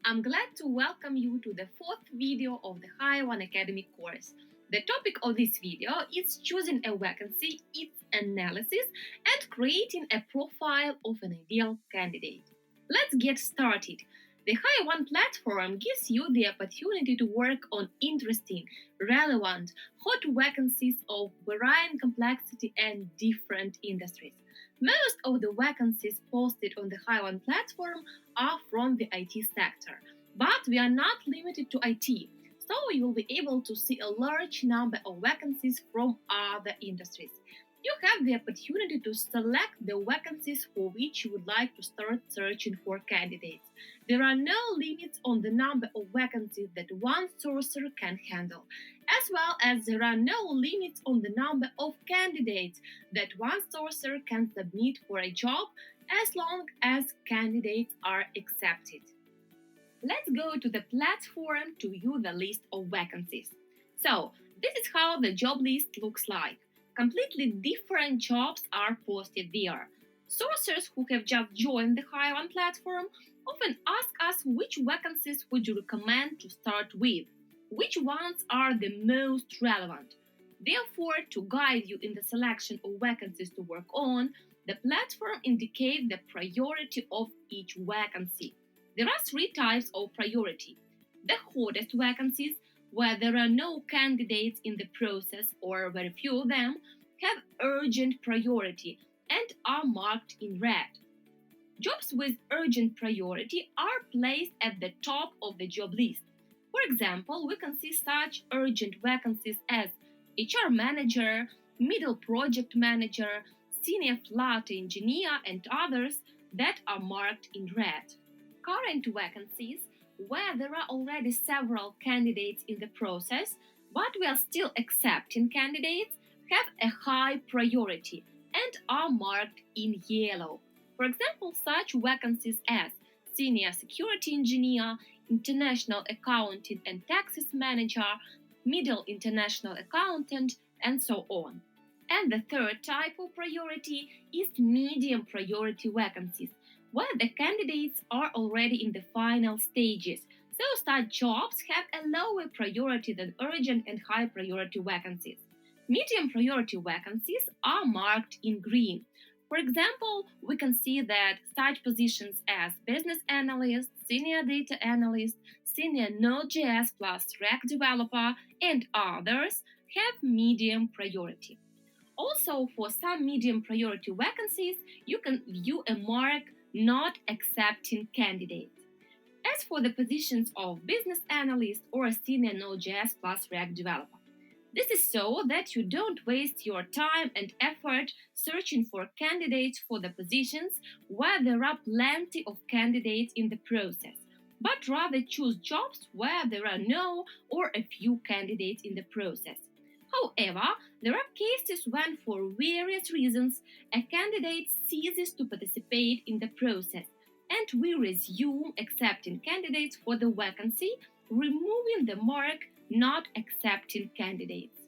I'm glad to welcome you to the fourth video of the High One Academy course. The topic of this video is choosing a vacancy, its analysis, and creating a profile of an ideal candidate. Let's get started. The High One platform gives you the opportunity to work on interesting, relevant, hot vacancies of varying complexity and different industries. Most of the vacancies posted on the High One platform are from the IT sector, but we are not limited to IT, so you will be able to see a large number of vacancies from other industries. You have the opportunity to select the vacancies for which you would like to start searching for candidates. There are no limits on the number of vacancies that one sourcer can handle, as well as there are no limits on the number of candidates that one sourcer can submit for a job as long as candidates are accepted. Let's go to the platform to view the list of vacancies. So, this is how the job list looks like. Completely different jobs are posted there. Sourcers who have just joined the High One platform often ask us which vacancies would you recommend to start with, which ones are the most relevant. Therefore, to guide you in the selection of vacancies to work on, the platform indicates the priority of each vacancy. There are three types of priority. The hottest vacancies, where there are no candidates in the process or very few of them, have urgent priority and are marked in red. Jobs with urgent priority are placed at the top of the job list. For example, we can see such urgent vacancies as HR manager, middle project manager, senior flat engineer, and others that are marked in red. Current vacancies, where there are already several candidates in the process, but we are still accepting candidates, have a high priority and are marked in yellow. For example, such vacancies as senior security engineer, international accounting and taxes manager, middle international accountant, and so on. And the third type of priority is medium priority vacancies, where the candidates are already in the final stages, so such jobs have a lower priority than urgent and high priority vacancies. Medium priority vacancies are marked in green. For example, we can see that such positions as business analyst, senior data analyst, senior Node.js plus React developer, and others have medium priority. Also, for some medium priority vacancies, you can view a mark not accepting candidates. As for the positions of business analyst or senior Node.js plus React developer, this is so that you don't waste your time and effort searching for candidates for the positions where there are plenty of candidates in the process, but rather choose jobs where there are no or a few candidates in the process. However, there are cases when, for various reasons, a candidate ceases to participate in the process, and we resume accepting candidates for the vacancy, removing the mark not accepting candidates.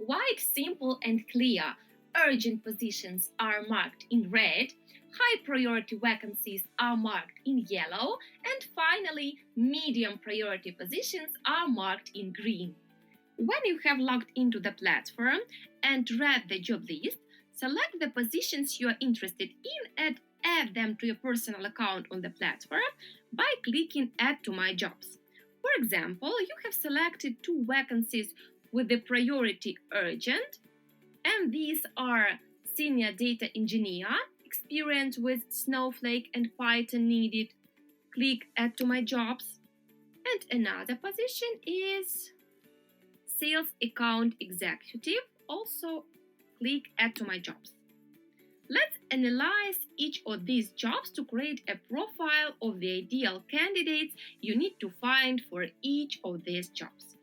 Quite simple and clear. Urgent positions are marked in red, high priority vacancies are marked in yellow, and finally, medium priority positions are marked in green. When you have logged into the platform and read the job list, select the positions you are interested in and add them to your personal account on the platform by clicking Add to My Jobs. For example, you have selected two vacancies with the priority urgent, and these are senior data engineer, experience with Snowflake and Python needed. Click Add to My Jobs. And another position is sales account executive. Also click Add to My Jobs. Let's analyze each of these jobs to create a profile of the ideal candidates you need to find for each of these jobs.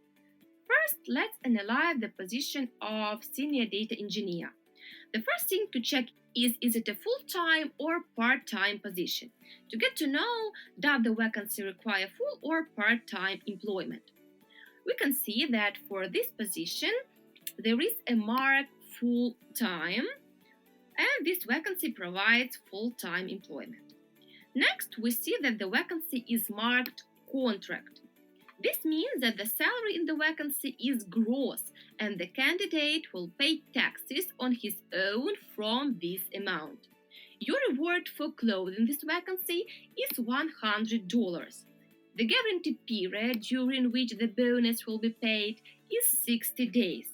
First, let's analyze the position of senior data engineer. The first thing to check is it a full-time or part-time position? To get to know, does the vacancy require full or part-time employment? We can see that for this position, there is a mark full-time, and this vacancy provides full-time employment. Next, we see that the vacancy is marked contract. This means that the salary in the vacancy is gross and the candidate will pay taxes on his own from this amount. Your reward for closing this vacancy is $100. The guarantee period during which the bonus will be paid is 60 days.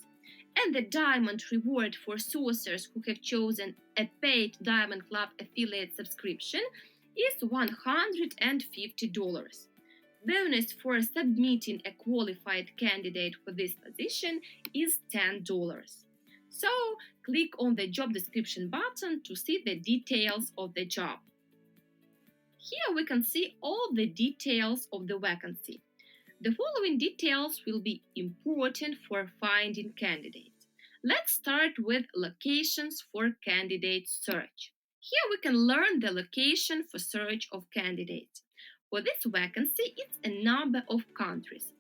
And the diamond reward for sourcers who have chosen a paid Diamond Club affiliate subscription is $150. Bonus for submitting a qualified candidate for this position is $10. So, click on the job description button to see the details of the job. Here we can see all the details of the vacancy. The following details will be important for finding candidates. Let's start with locations for candidate search. Here we can learn the location for search of candidates. For this vacancy, it's a number of countries.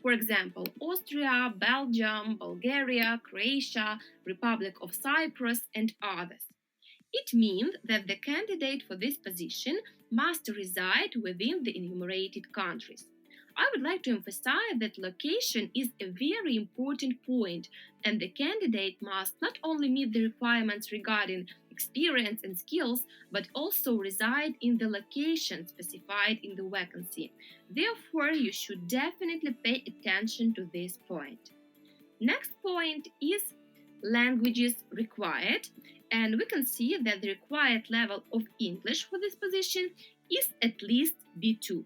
For example, Austria, Belgium, Bulgaria, Croatia, Republic of Cyprus, and others. It means that the candidate for this position must reside within the enumerated countries. I would like to emphasize that location is a very important point, and the candidate must not only meet the requirements regarding experience and skills, but also reside in the location specified in the vacancy. Therefore, you should definitely pay attention to this point. Next point is languages required, and we can see that the required level of English for this position is at least B2.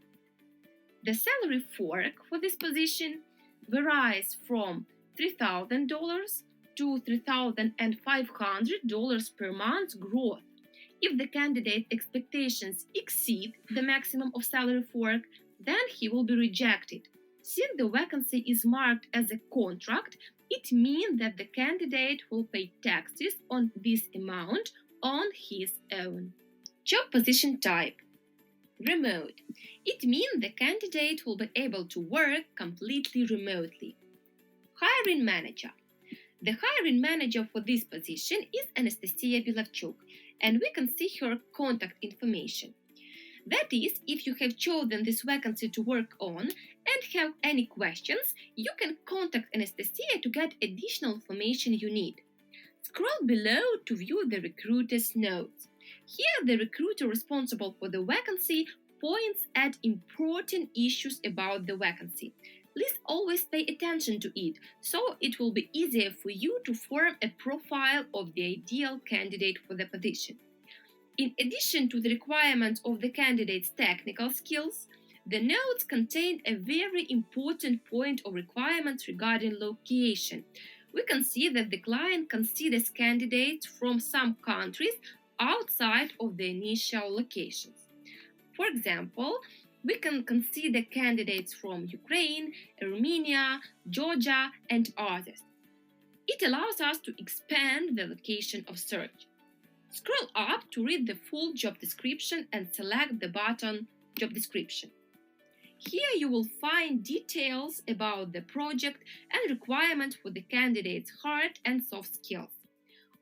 The salary fork for this position varies from $3,000 to $3,500 per month gross. If the candidate's expectations exceed the maximum of salary fork, then he will be rejected. Since the vacancy is marked as a contract, it means that the candidate will pay taxes on this amount on his own. Job position type: remote. It means the candidate will be able to work completely remotely. Hiring manager. The hiring manager for this position is Anastasia Bilavchuk, and we can see her contact information. That is, if you have chosen this vacancy to work on and have any questions, you can contact Anastasia to get additional information you need. Scroll below to view the recruiter's notes. Here, the recruiter responsible for the vacancy points at important issues about the vacancy. Please always pay attention to it, so it will be easier for you to form a profile of the ideal candidate for the position. In addition to the requirements of the candidate's technical skills, the notes contain a very important point of requirements regarding location. We can see that the client considers candidates from some countries outside of the initial locations. For example, we can consider candidates from Ukraine, Armenia, Georgia, and others. It allows us to expand the location of search. Scroll up to read the full job description and select the button Job Description. Here you will find details about the project and requirements for the candidate's hard and soft skills.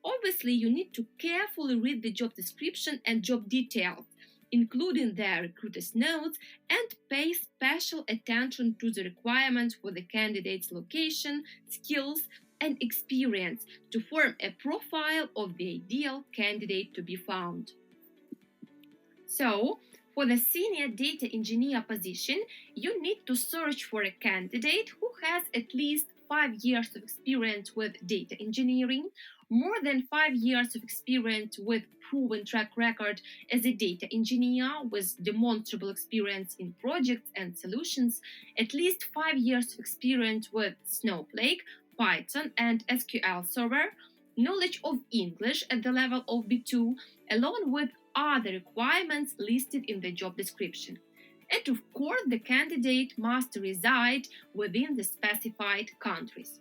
Obviously, you need to carefully read the job description and job details, including the recruiter's notes, and pay special attention to the requirements for the candidate's location, skills, and experience to form a profile of the ideal candidate to be found. So, for the senior data engineer position, you need to search for a candidate who has at least 5 years of experience with data engineering, more than 5 years of experience with proven track record as a data engineer with demonstrable experience in projects and solutions, at least 5 years of experience with Snowflake, Python, and SQL Server, knowledge of English at the level of B2, along with other requirements listed in the job description. And of course, the candidate must reside within the specified countries.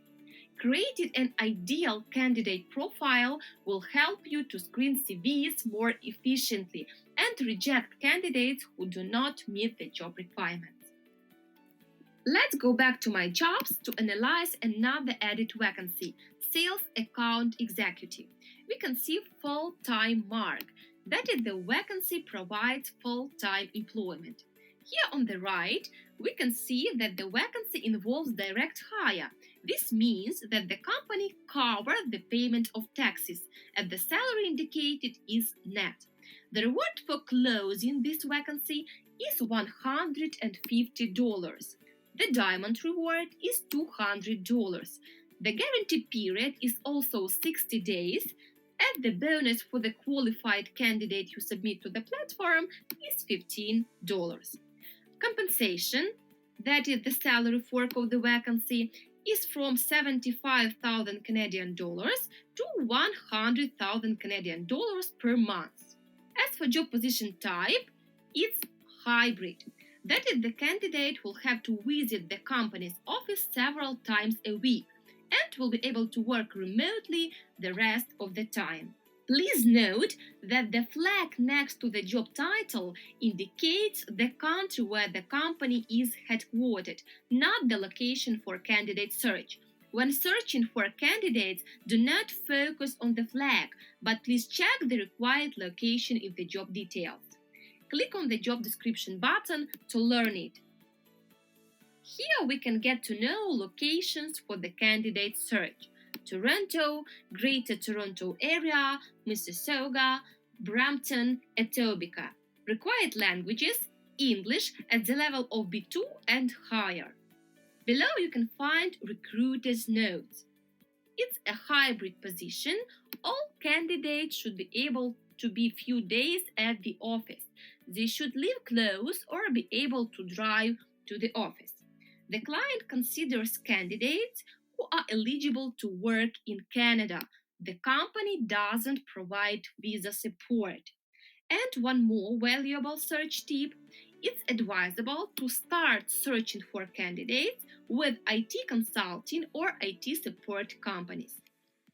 Creating an ideal candidate profile will help you to screen CVs more efficiently and reject candidates who do not meet the job requirements. Let's go back to my jobs to analyze another added vacancy, Sales Account Executive. We can see full-time mark. That is, the vacancy provides full-time employment. Here on the right, we can see that the vacancy involves direct hire. This means that the company covers the payment of taxes and the salary indicated is net. The reward for closing this vacancy is $150. The diamond reward is $200. The guarantee period is also 60 days, and the bonus for the qualified candidate you submit to the platform is $15. Compensation, that is the salary fork of the vacancy, is from 75,000 Canadian dollars to 100,000 Canadian dollars per month. As for job position type, it's hybrid. That is, the candidate will have to visit the company's office several times a week and will be able to work remotely the rest of the time. Please note that the flag next to the job title indicates the country where the company is headquartered, not the location for candidate search. When searching for candidates, do not focus on the flag, but please check the required location in the job details. Click on the job description button to learn it. Here we can get to know locations for the candidate search: Toronto, Greater Toronto Area, Mississauga, Brampton, Etobicoke. Required languages: English at the level of B2 and higher. Below you can find recruiters' notes. It's a hybrid position. All candidates should be able to be few days at the office. They should live close or be able to drive to the office. The client considers candidates who are eligible to work in Canada. The company doesn't provide visa support. And one more valuable search tip: it's advisable to start searching for candidates with IT consulting or IT support companies.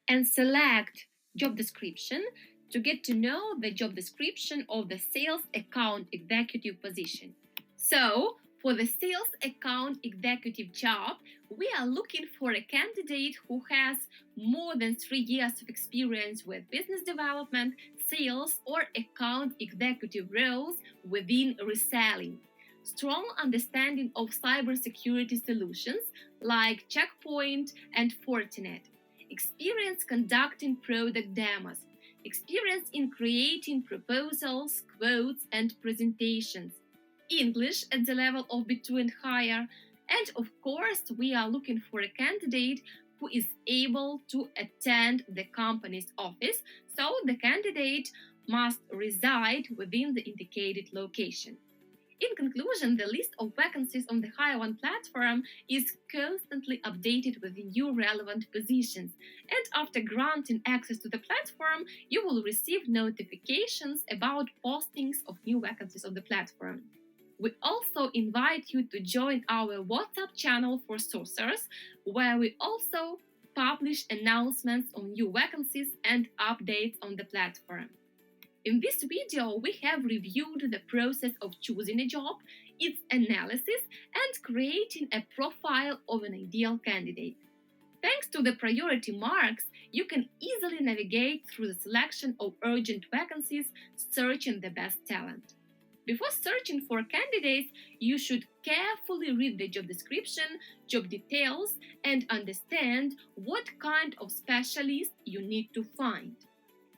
And select job description to get to know the job description of the sales account executive position. So, for the sales account executive job, we are looking for a candidate who has more than 3 years of experience with business development, sales, or account executive roles within reselling. Strong understanding of cybersecurity solutions like Checkpoint and Fortinet. Experience conducting product demos. Experience in creating proposals, quotes, and presentations. English at the level of B2 and higher. And of course, we are looking for a candidate who is able to attend the company's office, so the candidate must reside within the indicated location. In conclusion, the list of vacancies on the Hire One platform is constantly updated with new relevant positions, and after granting access to the platform, you will receive notifications about postings of new vacancies on the platform. We also invite you to join our WhatsApp channel for sourcers, where we also publish announcements on new vacancies and updates on the platform. In this video, we have reviewed the process of choosing a job, its analysis, and creating a profile of an ideal candidate. Thanks to the priority marks, you can easily navigate through the selection of urgent vacancies, searching the best talent. Before searching for candidates, you should carefully read the job description, job details, and understand what kind of specialist you need to find.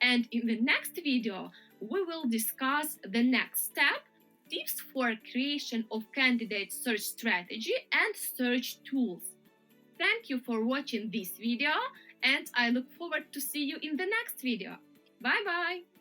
And in the next video, we will discuss the next step, tips for creation of candidate search strategy and search tools. Thank you for watching this video, and I look forward to see you in the next video. Bye bye!